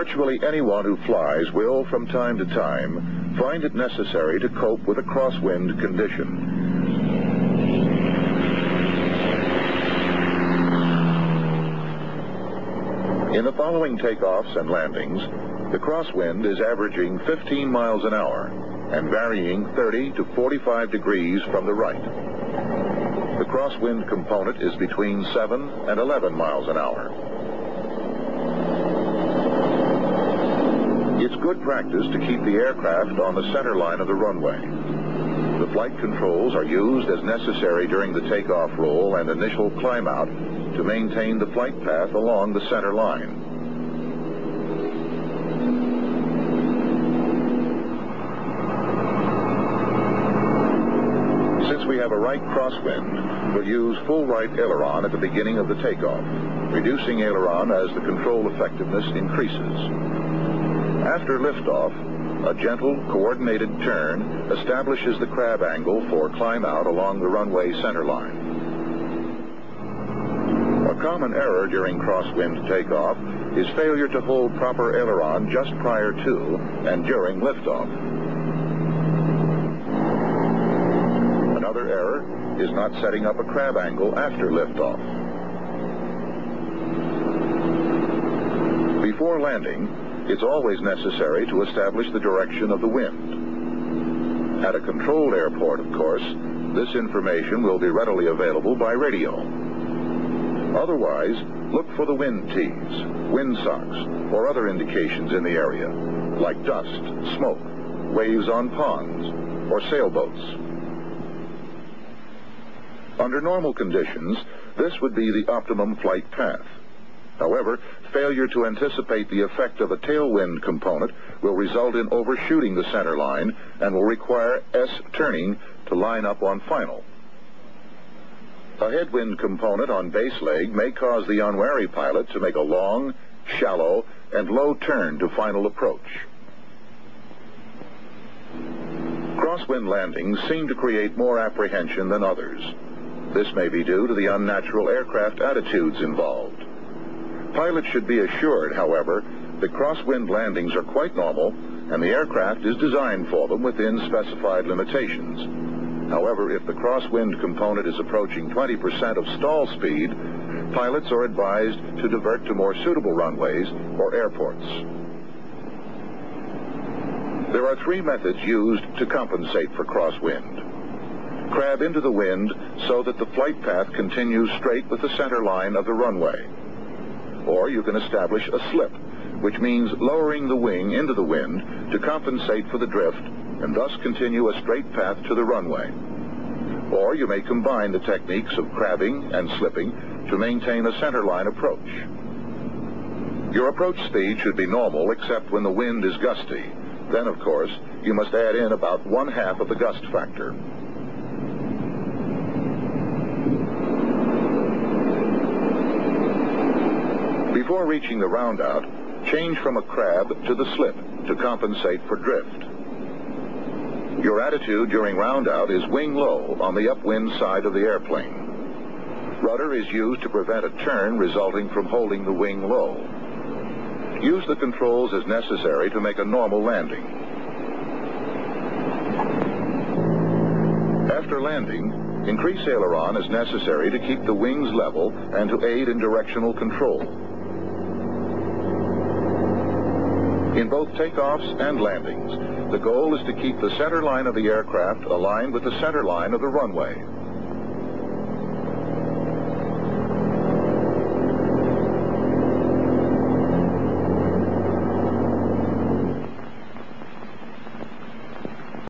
Virtually anyone who flies will, from time to time, find it necessary to cope with a crosswind condition. In the following takeoffs and landings, the crosswind is averaging 15 miles an hour and varying 30 to 45 degrees from the right. The crosswind component is between 7 and 11 miles an hour. It's good practice to keep the aircraft on the center line of the runway. The flight controls are used as necessary during the takeoff roll and initial climb out to maintain the flight path along the center line. Since we have a right crosswind, we'll use full right aileron at the beginning of the takeoff, reducing aileron as the control effectiveness increases. After liftoff, a gentle, coordinated turn establishes the crab angle for climb out along the runway center line. A common error during crosswind takeoff is failure to hold proper aileron just prior to and during liftoff. Another error is not setting up a crab angle after liftoff. Before landing, it's always necessary to establish the direction of the wind. At a controlled airport, of course, this information will be readily available by radio. Otherwise, look for the wind tees, wind socks, or other indications in the area, like dust, smoke, waves on ponds, or sailboats. Under normal conditions, this would be the optimum flight path. However, failure to anticipate the effect of a tailwind component will result in overshooting the center line and will require S-turning to line up on final. A headwind component on base leg may cause the unwary pilot to make a long, shallow, and low turn to final approach. Crosswind landings seem to create more apprehension than others. This may be due to the unnatural aircraft attitudes involved. Pilots should be assured, however, that crosswind landings are quite normal and the aircraft is designed for them within specified limitations. However, if the crosswind component is approaching 20% of stall speed, pilots are advised to divert to more suitable runways or airports. There are 3 methods used to compensate for crosswind. Crab into the wind so that the flight path continues straight with the center line of the runway. Or you can establish a slip, which means lowering the wing into the wind to compensate for the drift and thus continue a straight path to the runway. Or you may combine the techniques of crabbing and slipping to maintain a centerline approach. Your approach speed should be normal except when the wind is gusty. Then, of course, you must add in about 1/2 of the gust factor. Before reaching the roundout, change from a crab to the slip to compensate for drift. Your attitude during roundout is wing low on the upwind side of the airplane. Rudder is used to prevent a turn resulting from holding the wing low. Use the controls as necessary to make a normal landing. After landing, increase aileron as necessary to keep the wings level and to aid in directional control. In both takeoffs and landings, the goal is to keep the center line of the aircraft aligned with the center line of the runway.